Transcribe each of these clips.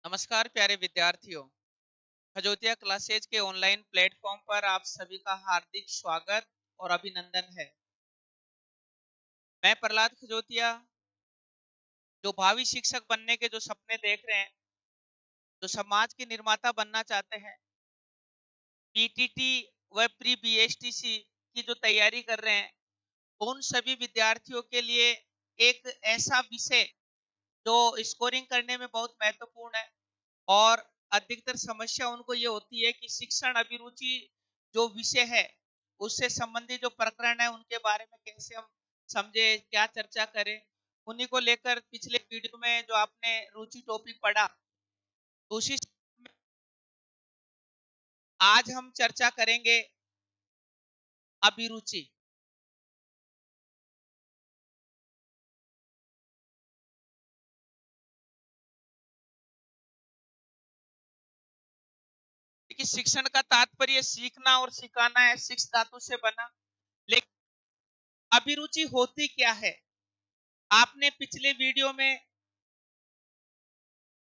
नमस्कार प्यारे विद्यार्थियों। खजोतिया क्लासेज के ऑनलाइन प्लेटफॉर्म पर आप सभी का हार्दिक स्वागत और अभिनंदन है। मैं प्रहलाद खजोतिया, जो भावी शिक्षक बनने के जो सपने देख रहे हैं, जो समाज के निर्माता बनना चाहते हैं, पीटीटी व प्री बीएसटीसी की जो तैयारी कर रहे हैं, उन सभी विद्यार्थियों के लिए एक ऐसा विषय जो स्कोरिंग करने में बहुत महत्वपूर्ण है। और अधिकतर समस्या उनको ये होती है कि शिक्षण अभिरुचि जो विषय है, उससे संबंधित जो प्रकरण है उनके बारे में कैसे हम समझे, क्या चर्चा करें। उन्हीं को लेकर पिछले वीडियो में जो आपने रुचि टॉपिक पढ़ा, उसी में आज हम चर्चा करेंगे अभिरुचि। देखिए, शिक्षण का तात्पर्य सीखना और सिखाना है, शिक्ष धातु से बना। लेकिन अभिरुचि होती क्या है? आपने पिछले वीडियो में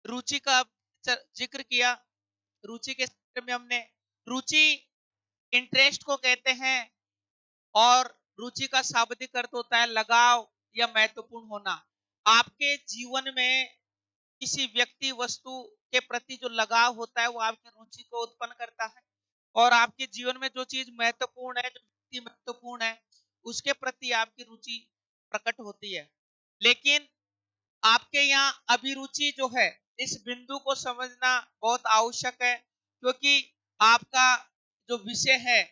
रुचि का जिक्र किया। रुचि के क्षेत्र में हमने रुचि इंटरेस्ट को कहते हैं, और रुचि का शाब्दिक अर्थ होता है लगाव या महत्वपूर्ण होना। आपके जीवन में किसी व्यक्ति वस्तु के प्रति जो लगाव होता है, वो आपकी रुचि को उत्पन्न करता है। और आपके जीवन में जो चीज महत्वपूर्ण है, जो व्यक्ति महत्वपूर्ण है, उसके प्रति आपकी रुचि प्रकट होती है। लेकिन आपके यहाँ अभिरुचि जो है, इस बिंदु को समझना बहुत आवश्यक है, क्योंकि आपका जो विषय है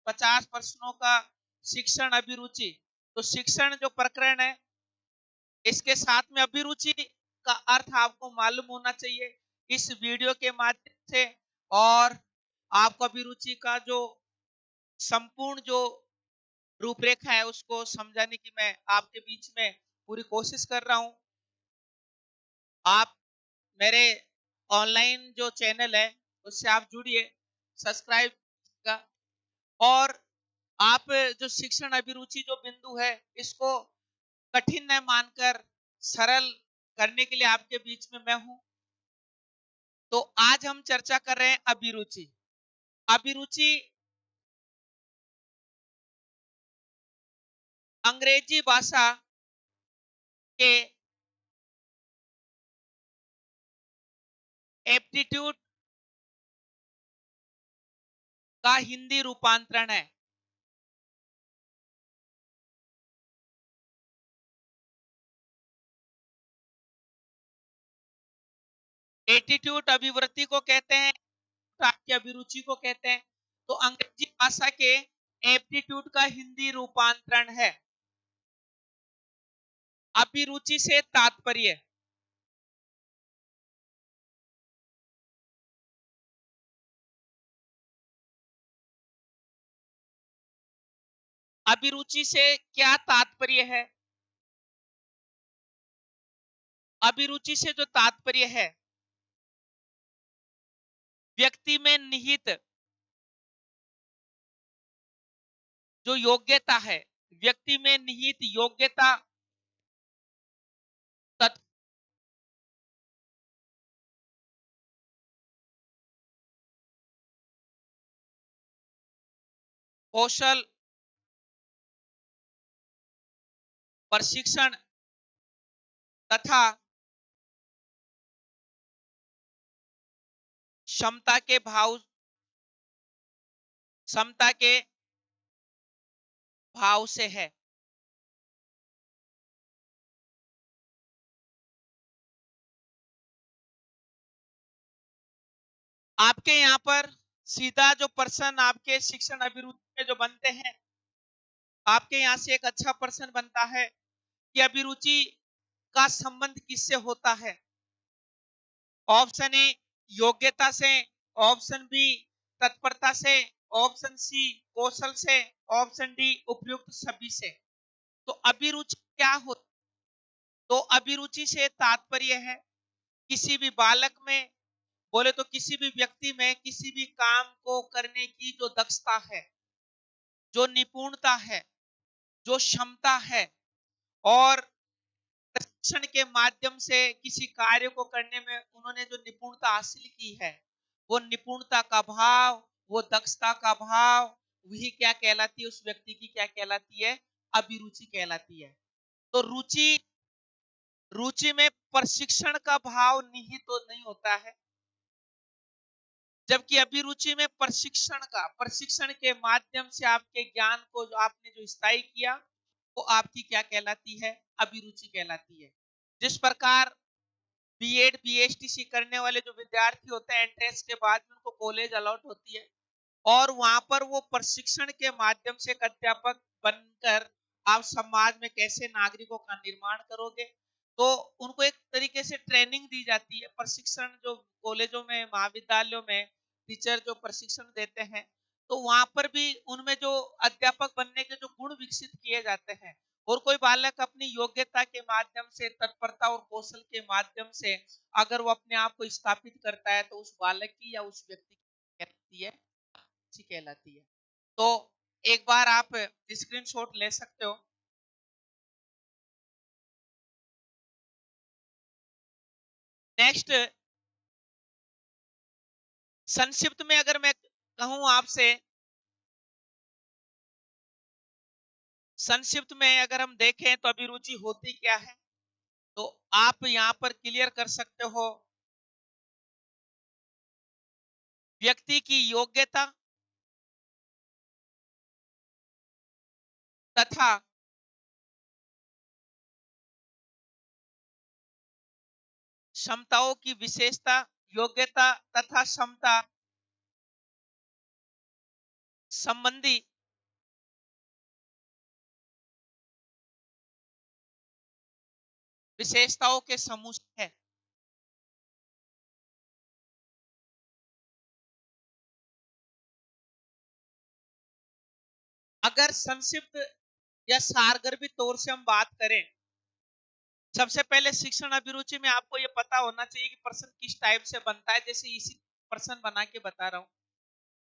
50 प्रश्नों का शिक्षण अभिरुचि, तो शिक्षण जो प्रकरण है, इसके साथ में अभिरुचि का अर्थ आपको मालूम होना चाहिए इस वीडियो के माध्यम से। और आपको अभिरुचि का जो संपूर्ण जो रूपरेखा है, उसको समझाने की मैं आपके बीच में पूरी कोशिश कर रहा हूं। आप मेरे ऑनलाइन जो चैनल है, उससे आप जुड़िए, सब्सक्राइब का। और आप जो शिक्षण अभिरुचि जो बिंदु है, इसको कठिन न मानकर सरल करने के लिए आपके बीच में मैं हूं। तो आज हम चर्चा कर रहे हैं अभिरुचि। अभिरुचि अंग्रेजी भाषा के एप्टीट्यूड का हिंदी रूपांतरण है। एटीट्यूड अभिवृत्ति को कहते हैं, आपकी अभिरुचि को कहते हैं। तो अंग्रेजी भाषा के एप्टीट्यूड का हिंदी रूपांतरण है। अभिरुचि से तात्पर्य, अभिरुचि से क्या तात्पर्य है? अभिरुचि से जो तात्पर्य है, व्यक्ति में निहित जो योग्यता है, व्यक्ति में निहित योग्यता, कौशल, प्रशिक्षण तथा क्षमता के भाव, क्षमता के भाव से है। आपके यहाँ पर सीधा जो पर्सन आपके शिक्षण अभिरुचि में जो बनते हैं, आपके यहाँ से एक अच्छा पर्सन बनता है कि अभिरुचि का संबंध किससे होता है। ऑप्शन ए योग्यता से, ऑप्शन बी तत्परता से, ऑप्शन सी कौशल से, ऑप्शन डी उपयुक्त सभी से। तो अभिरुचि क्या हो? तो अभिरुचि से तात्पर्य है किसी भी बालक में, बोले तो किसी भी व्यक्ति में, किसी भी काम को करने की जो दक्षता है, जो निपुणता है, जो क्षमता है, और प्रशिक्षण के माध्यम से किसी कार्य को करने में उन्होंने जो निपुणता हासिल की है, वो निपुणता का भाव, वो दक्षता का भाव, वही क्या कहलाती है, उस व्यक्ति की क्या कहलाती है, अभिरुचि कहलाती है। तो रुचि, रुचि में प्रशिक्षण का भाव निहित तो नहीं होता है, जबकि अभिरुचि में प्रशिक्षण के माध्यम से आपके ज्ञान को जो आपने जो स्थायी किया, वो आपकी क्या कहलाती है, अभिरुचि कहलाती है। जिस प्रकार बीएड बीएसटीसी करने वाले जो विद्यार्थी होते हैं, एंट्रेंस के बाद में उनको कॉलेज अलॉट होती है और वहां पर वो प्रशिक्षण के माध्यम से एक अध्यापक बनकर आप समाज में कैसे नागरिकों का निर्माण करोगे, तो उनको एक तरीके से ट्रेनिंग दी जाती है। प्रशिक्षण जो कॉलेजों में महाविद्यालयों में टीचर जो प्रशिक्षण देते हैं, तो वहां पर भी उनमें जो अध्यापक बनने के जो गुण विकसित किए जाते हैं, और कोई बालक अपनी योग्यता के माध्यम से, तत्परता और कौशल के माध्यम से अगर वो अपने आप को स्थापित करता है, तो उस बालक की या उस व्यक्ति की कहती है, अच्छी कहलाती है। तो एक बार आप स्क्रीनशॉट ले सकते हो। नेक्स्ट, संक्षिप्त में अगर मैं कहूं आपसे, संक्षिप्त में अगर हम देखें तो अभिरुचि होती क्या है, तो आप यहां पर क्लियर कर सकते हो, व्यक्ति की योग्यता तथा क्षमताओं की विशेषता, योग्यता तथा क्षमता संबंधी विशेषताओं के समूह है। अगर संक्षिप्त या सारगर्भित तौर से हम बात करें, सबसे पहले शिक्षण अभिरुचि में आपको यह पता होना चाहिए कि पर्सन किस टाइप से बनता है, जैसे इसी पर्सन बना के बता रहा हूं।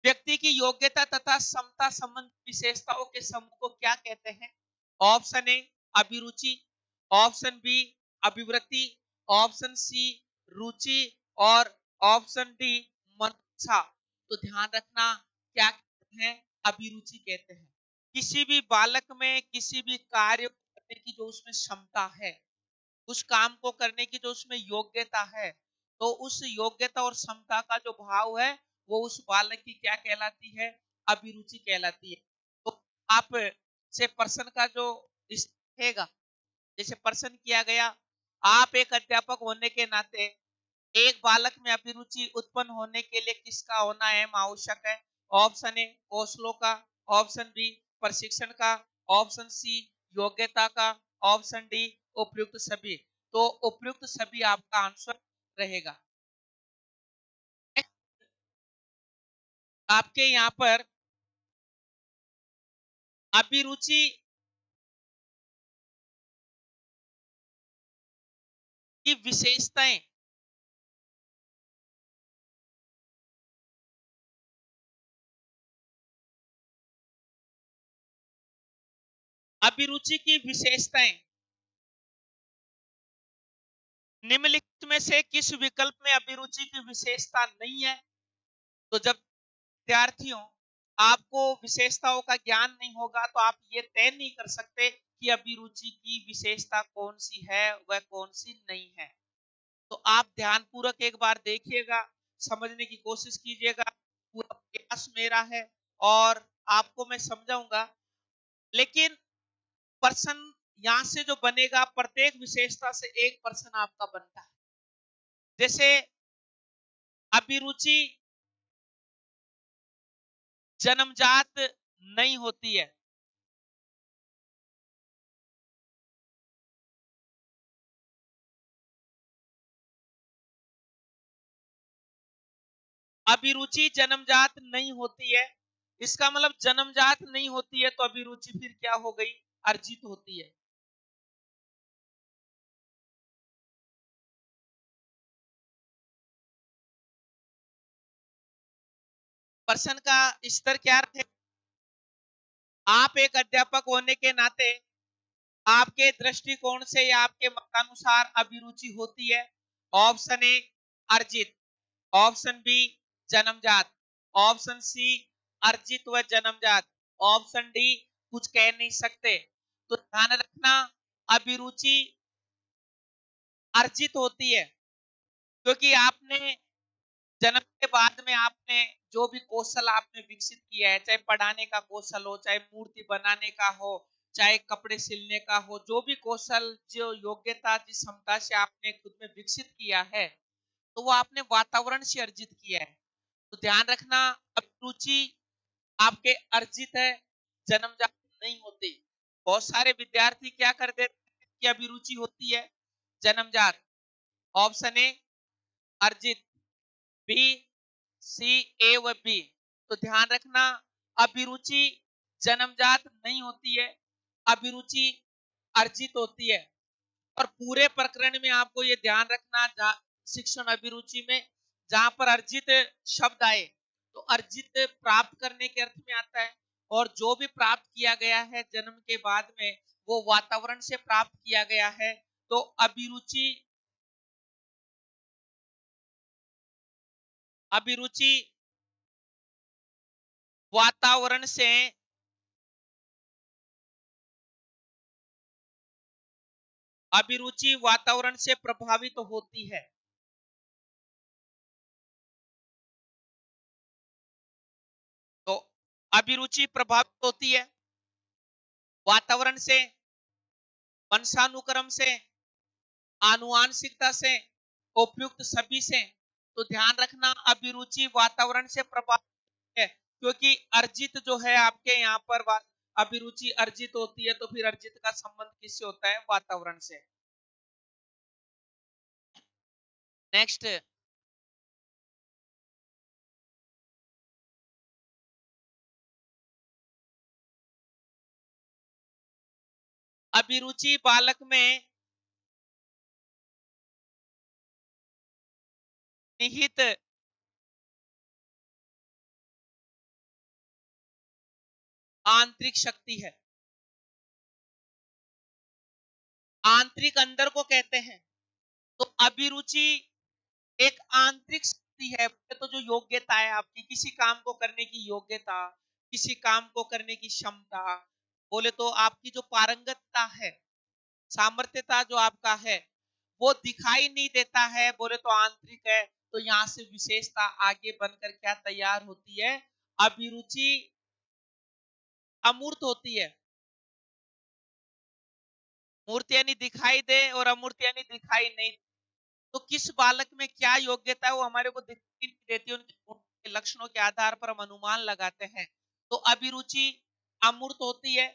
व्यक्ति की योग्यता तथा क्षमता संबंध विशेषताओं के समूह को क्या कहते हैं? ऑप्शन ए अभिरुचि, ऑप्शन बी अभिवृत्ति, ऑप्शन सी रुचि और ऑप्शन डी मनसा। तो ध्यान रखना, क्या कहते हैं? अभिरुचि कहते हैं। किसी भी बालक में किसी भी कार्य करने की जो उसमें क्षमता है, उस काम को करने की जो उसमें योग्यता है, तो उस योग्यता और क्षमता का जो भाव है, वो उस बालक की क्या कहलाती है? अभिरुचि कहलाती है। तो आप से पर्सन का जो रहेगा, जैसे पर्सन किया गया, आप एक अध्यापक होने के नाते एक बालक में अभिरुचि उत्पन्न होने के लिए किसका होना है, आवश्यक है? ऑप्शन ए कौशलों का, ऑप्शन बी प्रशिक्षण का, ऑप्शन सी योग्यता का, ऑप्शन डी उपयुक्त सभी। तो उपयुक्त सभी आपका आंसर रहेगा। आपके यहाँ पर अभिरुचि की विशेषताएं, अभिरुचि की विशेषताएं निम्नलिखित में से किस विकल्प में अभिरुचि की विशेषता नहीं है? तो जब विद्यार्थियों आपको विशेषताओं का ज्ञान नहीं होगा, तो आप ये तय नहीं कर सकते कि अभिरुचि की विशेषता कौन सी है, वह कौन सी नहीं है। तो आप ध्यानपूर्वक एक बार देखिएगा, समझने की कोशिश कीजिएगा, पूरा प्रयास मेरा है और आपको मैं समझाऊंगा। लेकिन पर्सन यहां से जो बनेगा, प्रत्येक विशेषता से एक पर्सन आपका बनता है। जैसे अभिरुचि जन्मजात नहीं होती है, अभिरुचि जन्मजात नहीं होती है। इसका मतलब जन्मजात नहीं होती है, तो अभिरुचि फिर क्या हो गई? अर्जित होती है। पर्सन का स्तर क्या है? आप एक अध्यापक होने के नाते आपके दृष्टिकोण से या आपके मतानुसार अभिरुचि होती है? ऑप्शन ए अर्जित, ऑप्शन बी जन्मजात, ऑप्शन सी अर्जित व जन्मजात, ऑप्शन डी कुछ कह नहीं सकते। तो ध्यान रखना, अभिरुचि अर्जित होती है, क्योंकि आपने जन्म के बाद में आपने जो भी कौशल आपने विकसित किया है, चाहे पढ़ाने का कौशल हो, चाहे मूर्ति बनाने का हो, चाहे कपड़े सिलने का हो, जो भी कौशल, जो योग्यता, जिस क्षमता से आपने खुद में विकसित किया है, तो वो आपने वातावरण से अर्जित किया है। तो ध्यान रखना, अभिरुचि आपके अर्जित है, जन्मजात नहीं होती। बहुत सारे विद्यार्थी क्या कर देते हैं कि अभिरुचि होती है जन्मजात। ऑप्शन ए अर्जित, बी, सी, ए व बी। तो ध्यान रखना, अभिरुचि जन्मजात नहीं होती है, अभिरुचि अर्जित होती है। और पूरे प्रकरण में आपको ये ध्यान रखना, शिक्षण अभिरुचि में जहां पर अर्जित शब्द आए, तो अर्जित प्राप्त करने के अर्थ में आता है, और जो भी प्राप्त किया गया है जन्म के बाद में, वो वातावरण से प्राप्त किया गया है। तो अभिरुचि, अभिरुचि वातावरण से, अभिरुचि वातावरण से प्रभावित होती है। तो अभिरुचि प्रभावित होती है वातावरण से, वंशानुक्रम से, आनुवांशिकता से, उपयुक्त सभी से। तो ध्यान रखना, अभिरुचि वातावरण से प्रभावित है, क्योंकि अर्जित जो है आपके यहाँ पर अभिरुचि अर्जित होती है, तो फिर अर्जित का संबंध किससे होता है? वातावरण से। नेक्स्ट, अभिरुचि बालक में निहित आंतरिक शक्ति है। आंतरिक अंदर को कहते हैं। तो अभिरुचि एक आंतरिक शक्ति है, तो जो योग्यता है आपकी, किसी काम को करने की योग्यता, किसी काम को करने की क्षमता, बोले तो आपकी जो पारंगतता है, सामर्थ्यता जो आपका है, वो दिखाई नहीं देता है, बोले तो आंतरिक है। तो यहाँ से विशेषता आगे बनकर क्या तैयार होती है? अभिरुचि अमूर्त होती है। मूर्त यानी दिखाई दे, और अमूर्त यानी दिखाई नहीं। तो किस बालक में क्या योग्यता है, वो हमारे को दिखाई नहीं देती, उनके लक्षणों के आधार पर हम अनुमान लगाते हैं। तो अभिरुचि अमूर्त होती है,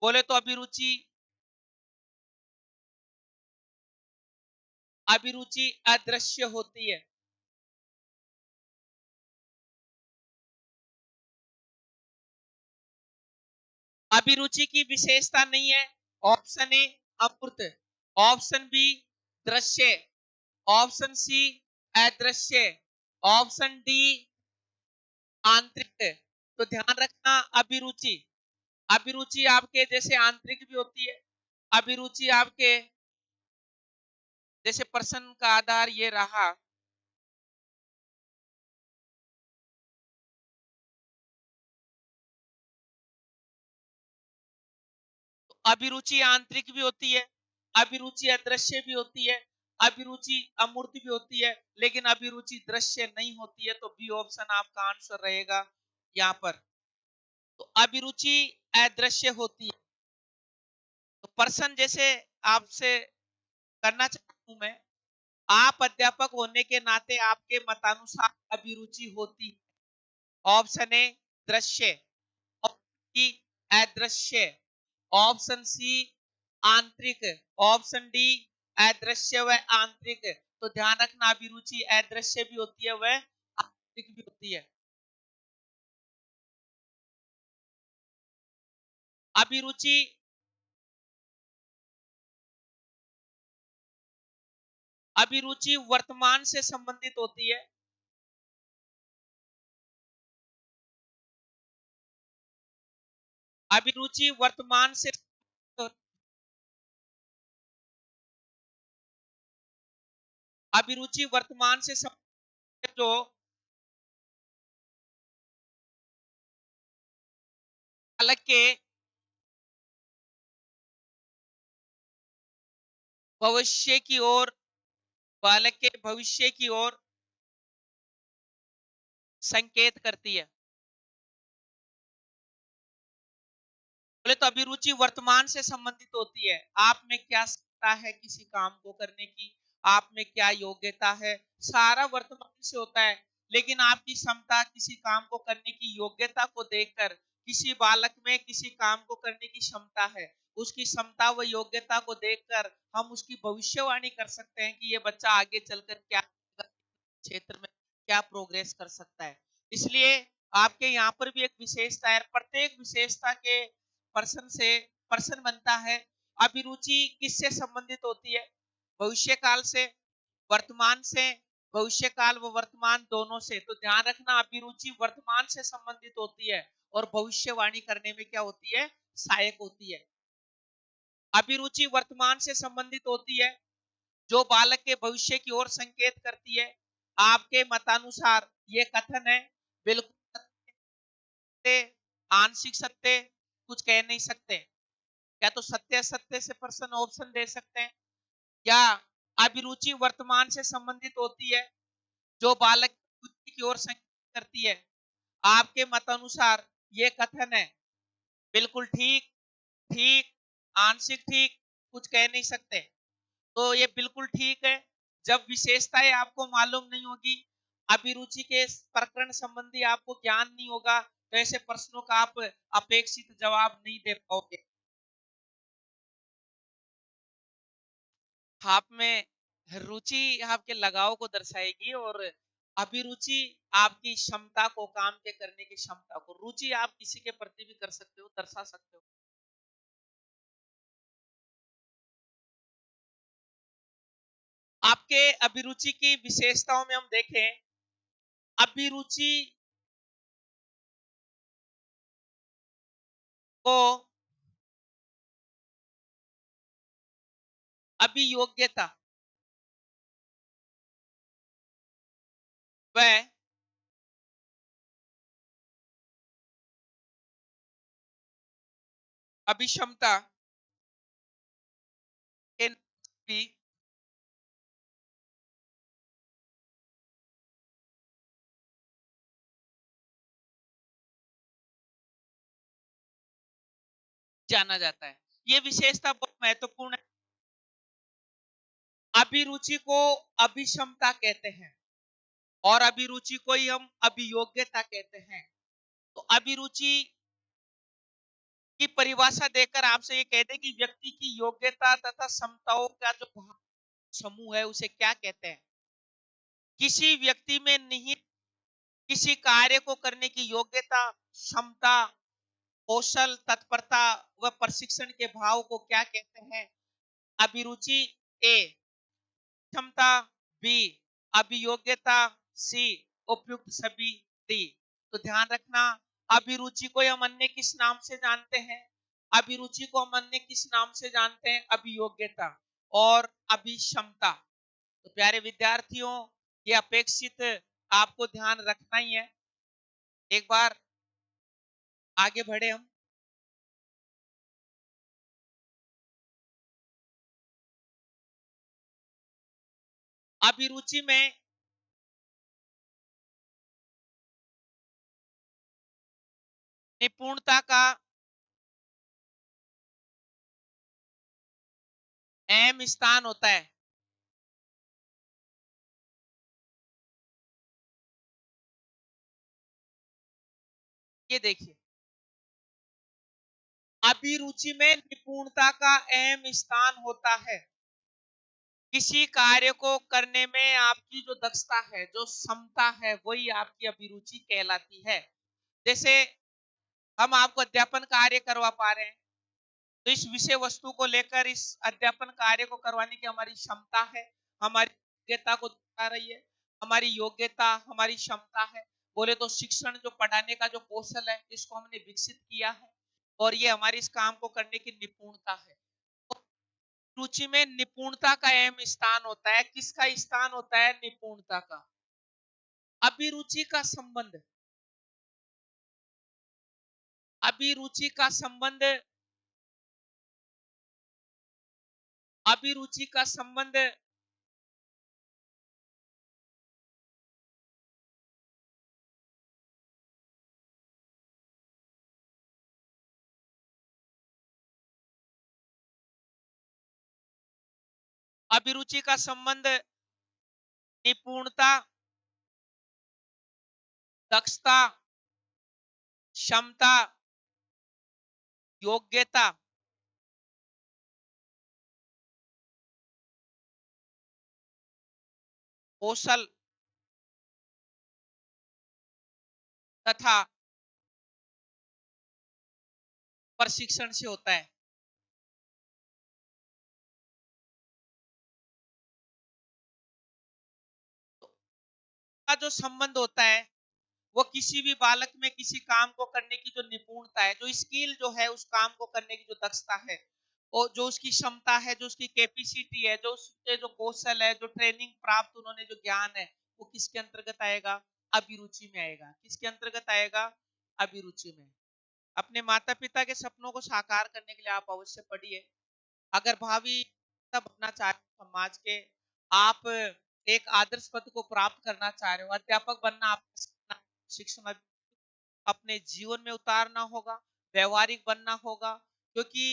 बोले तो अभिरुचि, अभिरुचि अदृश्य होती है। अभिरुचि की विशेषता नहीं है। ऑप्शन ए अमूर्त, ऑप्शन बी दृश्य, ऑप्शन सी अदृश्य, ऑप्शन डी आंतरिक। तो ध्यान रखना, अभिरुचि, अभिरुचि आपके जैसे आंतरिक भी होती है, अभिरुचि आपके जैसे प्रश्न का आधार ये रहा, तो अभिरुचि आंतरिक भी होती है, अभिरुचि अदृश्य भी होती है, अभिरुचि अमूर्त भी होती है, लेकिन अभिरुचि दृश्य नहीं होती है। तो बी ऑप्शन आपका आंसर रहेगा यहाँ पर। तो अभिरुचि अदृश्य होती है। तो प्रश्न जैसे आपसे करना चाहता हूं मैं, आप अध्यापक होने के नाते आपके मतानुसार अभिरुचि होती है? ऑप्शन ए दृश्य, ऑप्शन बी अदृश्य, ऑप्शन सी आंतरिक, ऑप्शन डी अदृश्य व आंतरिक। तो ध्यान रखना, अभिरुचि अदृश्य भी होती है, वह आंतरिक भी होती है। अभिरुचि, अभिरुचि वर्तमान से संबंधित होती है। अभिरुचि वर्तमान से, अभिरुचि वर्तमान से जो बालक के भविष्य की ओर बालक के भविष्य की ओर संकेत करती है। बोले तो अभिरुचि वर्तमान से संबंधित होती है। आप में क्या क्षमता है किसी काम को करने की, आप में क्या योग्यता है, सारा वर्तमान से होता है। लेकिन आपकी क्षमता किसी काम को करने की योग्यता को देखकर, किसी बालक में किसी काम को करने की क्षमता है, उसकी क्षमता व योग्यता को देखकर हम उसकी भविष्यवाणी कर सकते हैं कि ये बच्चा आगे चलकर क्या क्षेत्र में क्या प्रोग्रेस कर सकता है। इसलिए आपके यहाँ पर भी एक विशेषता है, प्रत्येक विशेषता के पर्सन बनता है। अभिरुचि किससे संबंधित होती है? भविष्य काल से, वर्तमान से, भविष्य काल व वर्तमान दोनों से। तो ध्यान रखना, अभिरुचि वर्तमान से संबंधित होती है और भविष्यवाणी करने में क्या होती है? सहायक होती है। अभिरुचि वर्तमान से संबंधित होती है जो बालक के भविष्य की ओर संकेत करती है। आपके मतानुसार ये कथन है बिल्कुल सत्य, आंशिक सत्य, कुछ कह नहीं सकते। क्या तो सत्य सत्य से पर्सन ऑप्शन दे सकते हैं, या अभिरुचि वर्तमान से संबंधित होती है जो बालक की बुद्धि की ओर संकेत करती है। आपके मतानुसार ये कथन है बिल्कुल ठीक, ठीक, आंशिक ठीक, कुछ कह नहीं सकते। तो ये बिल्कुल ठीक है। जब विशेषताएं आपको मालूम नहीं होगी, अभिरुचि के प्रकरण संबंधी आपको ज्ञान नहीं होगा, तो ऐसे प्रश्नों का आप अपेक्षित जवाब नहीं दे पाओगे। आप में रुचि आपके लगाव को दर्शाएगी, और अभिरुचि आपकी क्षमता को, काम के करने की क्षमता को। रुचि आप किसी के प्रति भी कर सकते हो, दर्शा सकते हो। आपके अभिरुचि की विशेषताओं में हम देखें, अभिरुचि को अभियोग्यता व अभिक्षमता के भी जाना जाता है। ये विशेषता बहुत महत्वपूर्ण है। अभिरुचि को अभिक्षमता कहते हैं और अभिरुचि को ही हम अभियोग्यता कहते हैं। तो अभिरुचि की परिभाषा देकर आपसे ये कहते हैं कि व्यक्ति की योग्यता तथा क्षमताओं का जो समूह है उसे क्या कहते हैं? किसी व्यक्ति में निहित किसी कार्य को करने की योग्यता, क्षमता, कौशल, तत्परता व प्रशिक्षण के भाव को क्या कहते हैं? अभिरुचि। ए क्षमता, बी अभियोग्यता, सी उपयुक्त सभी, डी। तो ध्यान रखना, अभिरुचि को हम अन्य किस नाम से जानते हैं? अभिरुचि को हम अन्य किस नाम से जानते हैं? अभियोग्यता और अभिक्षमता। तो प्यारे विद्यार्थियों, ये अपेक्षित आपको ध्यान रखना ही है। एक बार आगे बढ़े हम। अभिरुचि में निपुणता का अहम स्थान होता है। ये देखिए, अभिरुचि में निपुणता का अहम स्थान होता है। किसी कार्य को करने में आपकी जो दक्षता है, जो क्षमता है, वही आपकी अभिरुचि कहलाती है। जैसे हम आपको अध्यापन कार्य करवा पा रहे हैं, तो इस विषय वस्तु को लेकर इस अध्यापन कार्य को करवाने की हमारी क्षमता है, हमारी योग्यता को दिखा रही है। हमारी योग्यता, हमारी क्षमता है। बोले तो शिक्षण, जो पढ़ाने का जो कौशल है, इसको हमने विकसित किया है, और ये हमारी इस काम को करने की निपुणता है। रुचि में निपुणता का अहम स्थान होता है। किसका स्थान होता है? निपुणता का। अभिरुचि का संबंध, अभिरुचि का संबंध, अभिरुचि का संबंध अभिरुचि का संबंध निपुणता, दक्षता, क्षमता, योग्यता, कौशल तथा प्रशिक्षण से होता है। का जो संबंध होता है वो किसी भी बालक में किसी काम को करने की जो निपुणता है, जो स्किल जो है, उस काम को करने की जो दक्षता है, और जो उसकी क्षमता है, जो उसकी कैपेसिटी है, जो उसके जो कौशल है, जो ट्रेनिंग प्राप्त उन्होंने जो ज्ञान है, वो किसके अंतर्गत आएगा? अभिरुचि में आएगा। किसके अंतर्गत आएगा? अभिरुचि में। अपने माता पिता के सपनों को साकार करने के लिए आप अवश्य पढ़िए। अगर भावी बनना चाह रहे हो समाज के, आप एक आदर्श पद को प्राप्त करना चाह रहे हो, अध्यापक बनना आपका सपना, शिक्षण अपने जीवन में उतारना होगा, व्यवहारिक बनना होगा। क्योंकि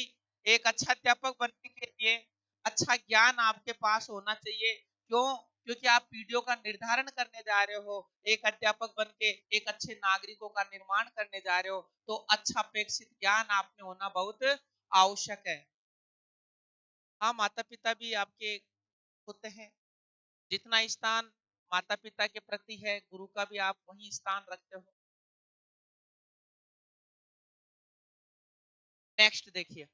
एक अच्छा अध्यापक बनने के लिए अच्छा ज्ञान आपके पास होना चाहिए। क्यों? क्योंकि आप पीढ़ियों का निर्धारण करने जा रहे हो। एक अध्यापक बन के एक अच्छे नागरिकों का निर्माण करने जा रहे हो, तो अच्छा अपेक्षित ज्ञान आप में होना बहुत आवश्यक है। हाँ, माता पिता भी आपके होते हैं। जितना स्थान माता पिता के प्रति है, गुरु का भी आप वही स्थान रखते हो। नेक्स्ट देखिए,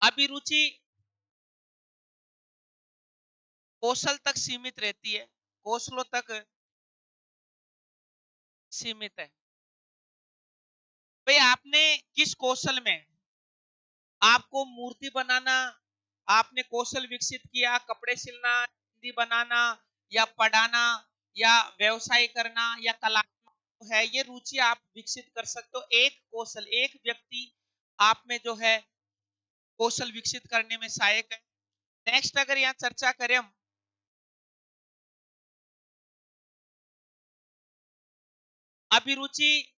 अभिरुचि कौशल तक सीमित रहती है, कौशलों तक सीमित है। भाई आपने किस कौशल में, आपको मूर्ति बनाना, आपने कौशल विकसित किया, कपड़े सिलना, हिंदी बनाना, या पढ़ाना, या व्यवसाय करना, या कला है, ये रुचि आप विकसित कर सकते हो। एक कौशल, एक व्यक्ति आप में जो है कौशल विकसित करने में सहायक है। नेक्स्ट अगर यहाँ चर्चा करें हम, अभिरुचि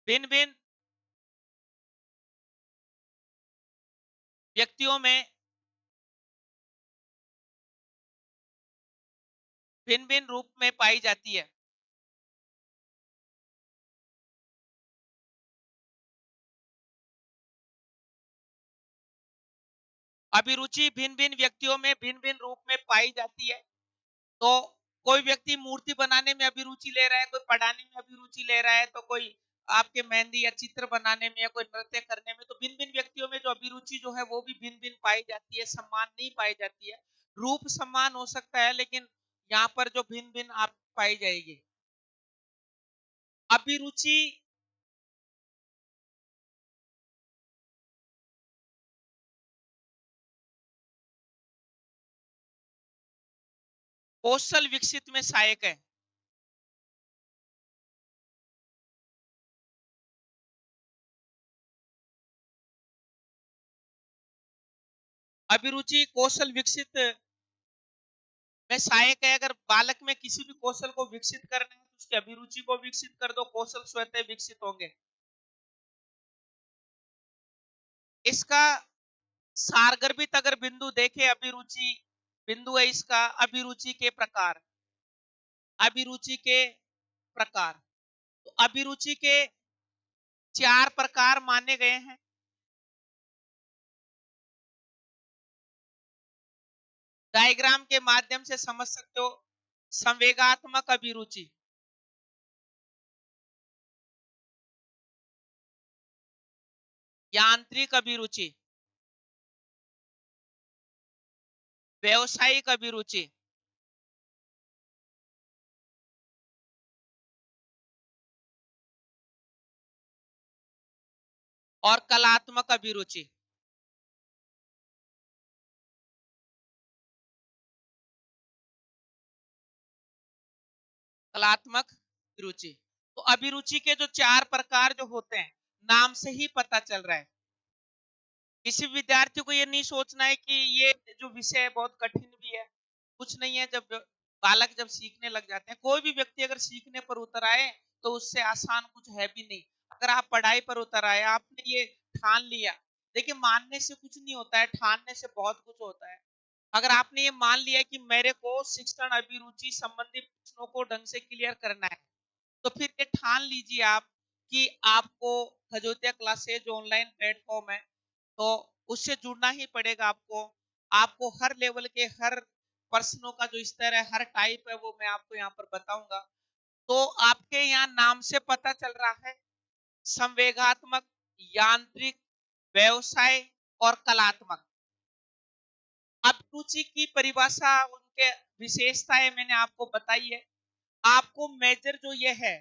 भिन्न भिन्न व्यक्तियों में भिन्न भिन्न रूप में पाई जाती है। अभिरुचि भिन्न भिन्न व्यक्तियों में भिन्न भिन्न रूप में पाई जाती है। तो कोई व्यक्ति मूर्ति बनाने में अभिरुचि ले रहा है, कोई पढ़ाने में अभिरुचि ले रहा है, तो कोई आपके मेहंदी या चित्र बनाने में, या कोई नृत्य करने में। तो भिन्न भिन्न व्यक्तियों में जो अभिरुचि जो है वो भी भिन्न भिन्न पाई जाती है, सम्मान नहीं पाई जाती है। रूप सम्मान हो सकता है, लेकिन यहाँ पर जो भिन्न भिन्न आप पाई जाएगी अभिरुचि, कौशल विकसित में सहायक है। अभिरुचि कौशल विकसित में सहायक है। अगर बालक में किसी भी कौशल को विकसित करना है, तो उसकी अभिरुचि को विकसित कर दो, कौशल स्वतः विकसित होंगे। इसका सारगर्भित अगर बिंदु देखे, अभिरुचि बिंदु है इसका, अभिरुचि के प्रकार, अभिरुचि के प्रकार। तो अभिरुचि के 4 प्रकार माने गए हैं। डायग्राम के माध्यम से समझ सकते हो। संवेगात्मक अभिरुचि, यांत्रिक अभिरुचि, व्यवसायिक अभिरुचि, और कलात्मक अभिरुचि। कलात्मक रुचि। तो अभिरुचि के जो 4 प्रकार जो होते हैं, नाम से ही पता चल रहा है। किसी विद्यार्थी को ये नहीं सोचना है कि ये जो विषय है बहुत कठिन भी है। कुछ नहीं है, जब बालक जब सीखने लग जाते हैं, कोई भी व्यक्ति अगर सीखने पर उतर आए तो उससे आसान कुछ है भी नहीं। अगर आप पढ़ाई पर उतर आए, आपने ये ठान लिया, देखिए मानने से कुछ नहीं होता है, ठानने से बहुत कुछ होता है। अगर आपने ये मान लिया कि मेरे को शिक्षण अभिरुचि संबंधी प्रश्नों को ढंग से क्लियर करना है, तो फिर ये ठान लीजिए आप कि आपको खजोतिया क्लासेज जो ऑनलाइन प्लेटफॉर्म है, तो उससे जुड़ना ही पड़ेगा आपको। आपको हर लेवल के हर प्रश्नों का जो स्तर है, हर टाइप है, वो मैं आपको यहाँ पर बताऊंगा। तो आपके यहाँ नाम से पता चल रहा है संवेगात्मक, यांत्रिक, व्यवसाय और कलात्मक। अभिरुचि की परिभाषा, उनके विशेषताएं मैंने आपको बताई है। आपको मेजर जो ये है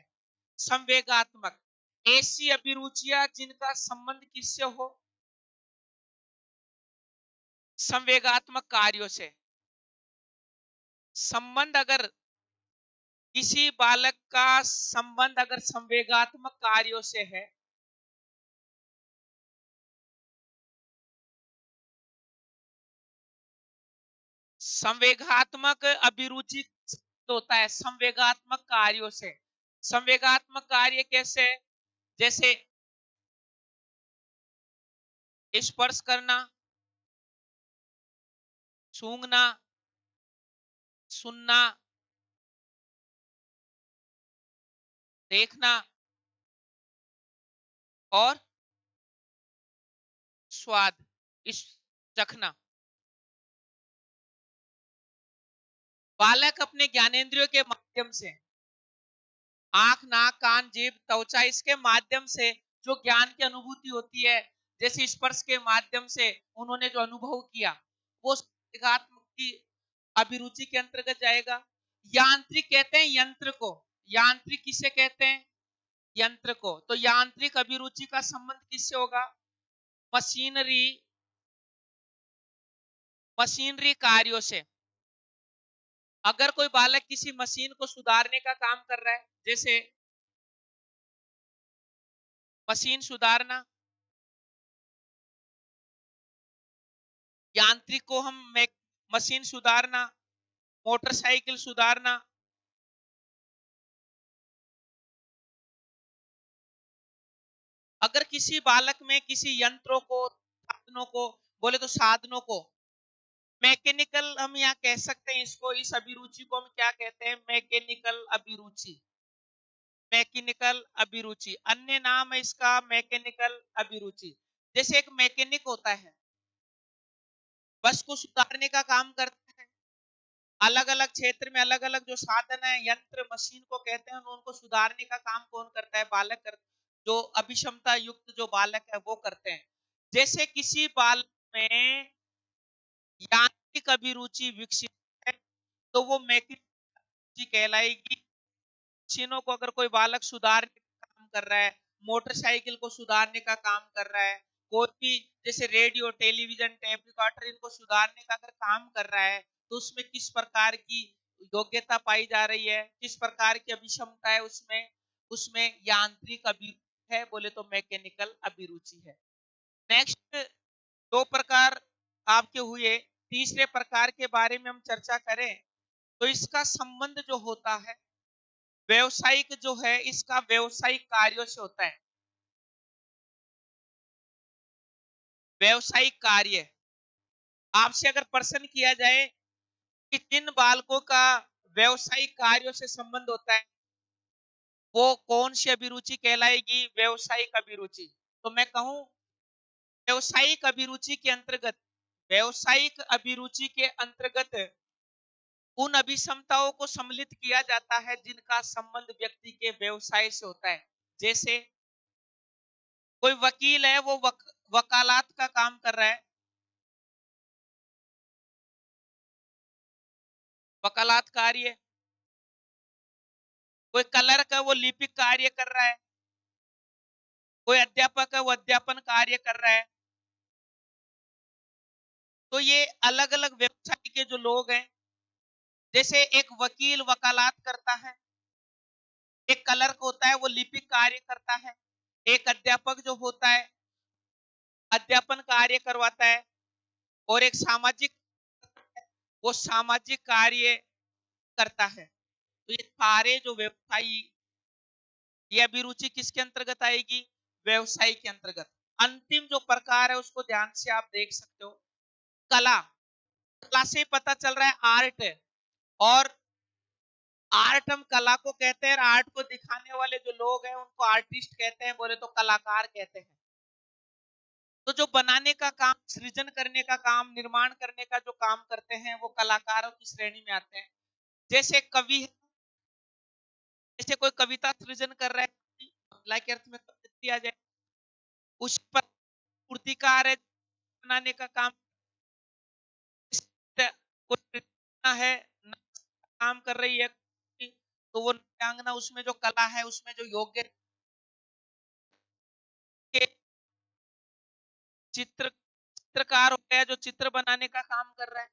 संवेगात्मक, ऐसी अभिरुचियां जिनका संबंध किससे हो, संवेगात्मक कार्यों से। संबंध अगर किसी बालक का संबंध अगर संवेगात्मक कार्यों से है, संवेगात्मक अभिरुचि होता है संवेगात्मक कार्यों से। संवेगात्मक कार्य कैसे? जैसे स्पर्श करना, सूंघना, सुनना, देखना और स्वाद, इस चखना। बालक अपने ज्ञानेंद्रियों के माध्यम से, आंख, नाक, कान, जीभ, त्वचा, इसके माध्यम से जो ज्ञान की अनुभूति होती है, जैसे स्पर्श के माध्यम से उन्होंने जो अनुभव किया, वो संवेगात्मक की अभिरुचि के अंतर्गत जाएगा। यांत्रिक कहते हैं यंत्र को। यांत्रिक किसे कहते हैं? यंत्र को। तो यांत्रिक अभिरुचि का संबंध किससे होगा? मशीनरी, मशीनरी कार्यों से। अगर कोई बालक किसी मशीन को सुधारने का काम कर रहा है, जैसे मशीन सुधारना, यांत्रिक को हम मशीन सुधारना, मोटरसाइकिल सुधारना। अगर किसी बालक में किसी यंत्रों को, साधनों को, बोले तो साधनों को, मैकेनिकल हम यहाँ कह सकते हैं इसको, इस अभिरुचि को हम क्या कहते हैं? मैकेनिकल अभिरुचि। मैकेनिकल अभिरुचि अन्य नाम है इसका, मैकेनिकल अभिरुचि। जैसे एक मैकेनिक होता है, बस को सुधारने का काम करता है। अलग अलग क्षेत्र में अलग अलग जो साधन है, यंत्र, मशीन को कहते हैं, उनको सुधारने का काम कौन करता है? बालक करता है। जो अभिक्षमता युक्त जो बालक है वो करते हैं। जैसे किसी बालक में यांत्रिक अभिरुचि विकसित है, तो वो मैकेनिकल कहलाएगी। मशीनों को अगर कोई बालक सुधारने का काम कर रहा है, मोटरसाइकिल को सुधारने का काम कर रहा है, कोई भी जैसे रेडियो, टेलीविजन, टेप रिकॉर्डर, इनको सुधारने का अगर काम कर रहा है, तो उसमें किस प्रकार की योग्यता पाई जा रही है, किस प्रकार की अभिक्षमता है उसमें? उसमें यांत्रिक अभिरुचि है, बोले तो मैकेनिकल अभिरुचि है। नेक्स्ट, दो प्रकार आपके हुए। तीसरे प्रकार के बारे में हम चर्चा करें तो इसका संबंध जो होता है व्यवसायिक जो है, इसका व्यवसायिक कार्यों से होता है। व्यवसायिक कार्य, आपसे अगर प्रश्न किया जाए कि जिन बालकों का व्यवसायिक कार्यों से संबंध होता है, वो कौन सी अभिरुचि कहलाएगी? व्यवसायिक अभिरुचि। तो मैं कहूं व्यवसायिक अभिरुचि के अंतर्गत, व्यवसायिक अभिरुचि के अंतर्गत उन अभिक्षमताओं को सम्मिलित किया जाता है जिनका संबंध व्यक्ति के व्यवसाय से होता है। जैसे कोई वकील है, वो वकालत का काम कर रहा है, वकालत कार्य। कोई क्लर्क है, वो लिपिक कार्य कर रहा है। कोई अध्यापक है वो अध्यापन कार्य कर रहा है, तो ये अलग अलग व्यवसाय के जो लोग हैं, जैसे एक वकील वकालत करता है, एक क्लर्क होता है वो लिपिक कार्य करता है, एक अध्यापक जो होता है अध्यापन कार्य करवाता है, और एक सामाजिक वो सामाजिक कार्य करता है। तो ये सारे जो व्यवसायी, ये अभिरुचि किसके अंतर्गत आएगी? व्यवसाय के अंतर्गत। अंतिम जो प्रकार है उसको ध्यान से आप देख सकते हो, कला। कला से पता चल रहा है आर्ट है, और आर्ट हम कला को कहते हैं, आर्ट को दिखाने वाले जो लोग हैं उनको आर्टिस्ट कहते हैं, बोले तो कलाकार कहते हैं। तो जो बनाने का काम, सृजन करने का काम, निर्माण करने का जो काम करते हैं वो कलाकारों की श्रेणी में आते हैं। जैसे कवि, जैसे कोई कविता सृजन कर रहा है, महिला के अर्थ में दिया जाए, उस पर मूर्तिकार है बनाने का काम, कोई है काम कर रही है, तो वो नृत्यांगना, उसमें जो कला है, उसमें जो योग्य के चित्रकार हो गया जो चित्र बनाने का काम कर रहा है।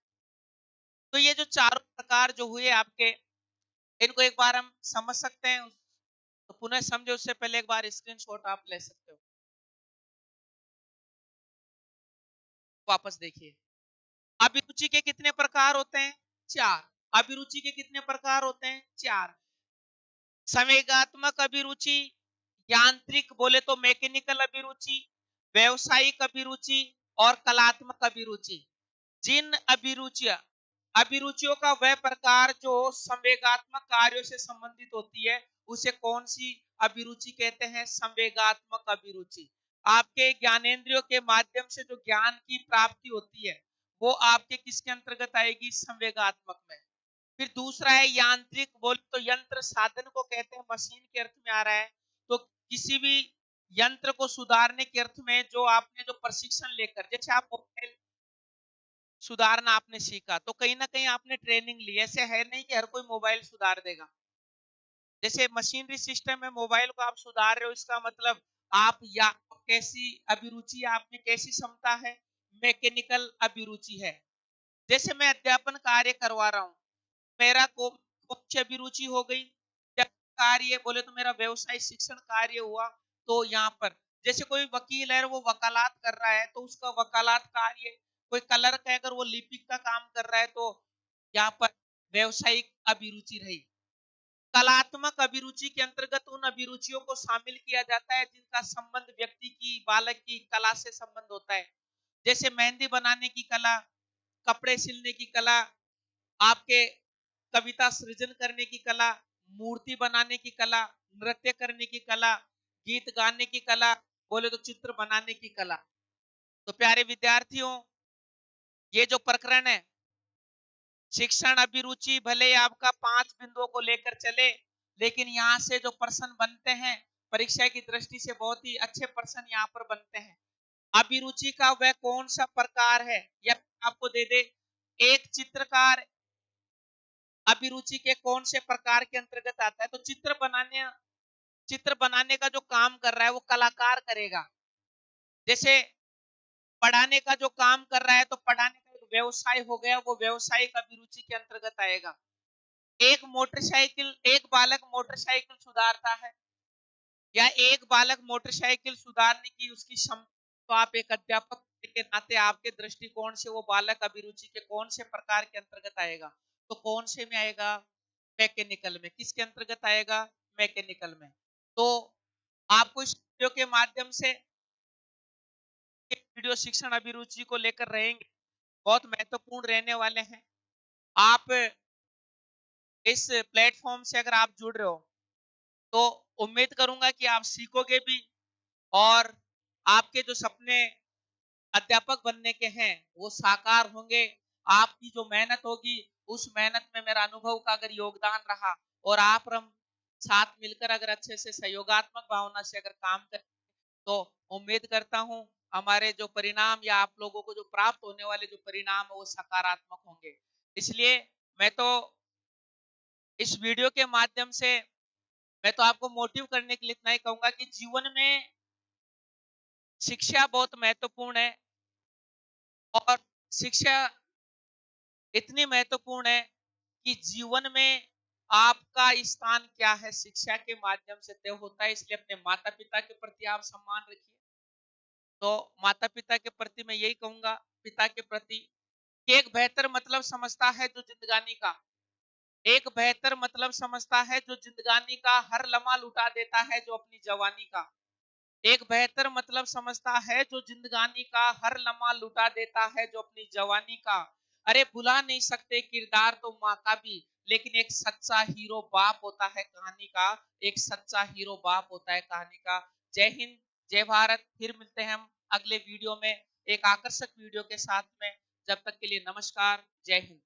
तो ये जो चारों प्रकार जो हुए आपके, इनको एक बार हम समझ सकते हैं, तो पुनः समझे उससे पहले एक बार स्क्रीनशॉट आप ले सकते हो, वापस देखिए। अभिरुचि के कितने प्रकार होते हैं? 4। अभिरुचि के कितने प्रकार होते हैं? 4। संवेगात्मक अभिरुचि, यांत्रिक बोले तो मैकेनिकल अभिरुचि, व्यवसायिक अभिरुचि और कलात्मक अभिरुचि। जिन अभिरुचियों का वह प्रकार जो संवेगात्मक कार्यों से संबंधित होती है, उसे कौन सी अभिरुचि कहते हैं? संवेगात्मक अभिरुचि। आपके ज्ञानेंद्रियों के माध्यम से जो ज्ञान की प्राप्ति होती है, वो आपके किसके अंतर्गत आएगी? संवेगात्मक में। फिर दूसरा है यांत्रिक, बोल तो यंत्र साधन को कहते हैं, मशीन के अर्थ में आ रहा है। तो किसी भी यंत्र को सुधारने के अर्थ में जो आपने जो प्रशिक्षण लेकर, जैसे आप मोबाइल सुधारना आपने सीखा, तो कहीं ना कहीं आपने ट्रेनिंग ली, ऐसे है नहीं कि हर कोई मोबाइल सुधार देगा। जैसे मशीनरी सिस्टम में मोबाइल को आप सुधार रहे हो, इसका मतलब आप या कैसी अभिरुचि, आप में कैसी क्षमता है? मैकेनिकल अभिरुचि है। जैसे मैं अध्यापन कार्य करवा रहा हूँ, मेरा कौन सी अभिरुचि हो गई? जब कार्य बोले तो मेरा व्यवसाय शिक्षण कार्य हुआ। तो यहाँ पर जैसे कोई वकील है वो वकालत कर रहा है, तो उसका वकालत कार्य। कोई क्लर्क है, अगर वो लिपिक का काम कर रहा है, तो यहाँ पर व्यवसायिक अभिरुचि रही। कलात्मक अभिरुचि के अंतर्गत उन अभिरुचियों को शामिल किया जाता है जिनका संबंध व्यक्ति की, बालक की कला से संबंध होता है। जैसे मेहंदी बनाने की कला, कपड़े सिलने की कला, आपके कविता सृजन करने की कला, मूर्ति बनाने की कला, नृत्य करने की कला, गीत गाने की कला, बोले तो चित्र बनाने की कला। तो प्यारे विद्यार्थियों, ये जो प्रकरण है शिक्षण अभिरुचि, भले आपका 5 बिंदुओं को लेकर चले, लेकिन यहाँ से जो प्रश्न बनते हैं परीक्षा की दृष्टि से, बहुत ही अच्छे प्रश्न यहाँ पर बनते हैं। अभिरुचि का वह कौन सा प्रकार है, या आपको दे दे, एक चित्रकार अभिरुचि के कौन से प्रकार के अंतर्गत आता है? तो चित्र बनाने का जो काम कर रहा है वो कलाकार करेगा। जैसे पढ़ाने का जो काम कर रहा है, तो पढ़ाने का एक व्यवसाय हो गया, वो व्यवसायिक अभिरुचि के अंतर्गत आएगा। एक बालक मोटरसाइकिल सुधारता है, या एक बालक मोटरसाइकिल सुधारने की उसकी क्षमता, तो आप एक अध्यापक के नाते आपके दृष्टिकोण से वो बालक अभिरुचि के कौन से प्रकार के अंतर्गत आएगा? तो कौन से में आएगा? मैकेनिकल में। किसके अंतर्गत आएगा? मैकेनिकल में। तो आपको इस वीडियो के माध्यम से, वीडियो शिक्षण अभिरुचि को लेकर रहेंगे, बहुत महत्वपूर्ण रहने वाले हैं। आप इस प्लेटफॉर्म से अगर आप जुड़ रहे हो, तो उम्मीद करूंगा कि आप सीखोगे भी, और आपके जो सपने अध्यापक बनने के हैं वो साकार होंगे। आपकी जो मेहनत होगी, उस मेहनत में मेरा अनुभव का अगर योगदान रहा, और आप हम साथ मिलकर अगर अच्छे से सहयोगात्मक भावना से अगर काम करें, तो उम्मीद करता हूं हमारे जो परिणाम, या आप लोगों को जो प्राप्त होने वाले जो परिणाम है वो सकारात्मक होंगे। इसलिए मैं तो इस वीडियो के माध्यम से, मैं तो आपको मोटिव करने के लिए इतना ही कहूंगा कि जीवन में शिक्षा बहुत महत्वपूर्ण है और शिक्षा इतनी महत्वपूर्ण है कि जीवन में आपका स्थान क्या है शिक्षा के माध्यम से तय होता है। इसलिए अपने माता पिता के प्रति आप सम्मान रखिए। तो माता पिता के प्रति मैं यही कहूंगा, पिता के प्रति, कि एक बेहतर मतलब समझता है जो जिंदगानी का, एक बेहतर मतलब समझता है जो जिंदगानी का हर लम्हा लुटा देता है जो अपनी जवानी का, एक बेहतर मतलब समझता है जो जिंदगानी का हर लम्हा लुटा देता है जो अपनी जवानी का। अरे भुला नहीं सकते किरदार तो माँ का भी, लेकिन एक सच्चा हीरो बाप होता है कहानी का, एक सच्चा हीरो बाप होता है कहानी का। जय हिंद, जय भारत। फिर मिलते हैं हम अगले वीडियो में एक आकर्षक वीडियो के साथ में। जब तक के लिए नमस्कार, जय हिंद।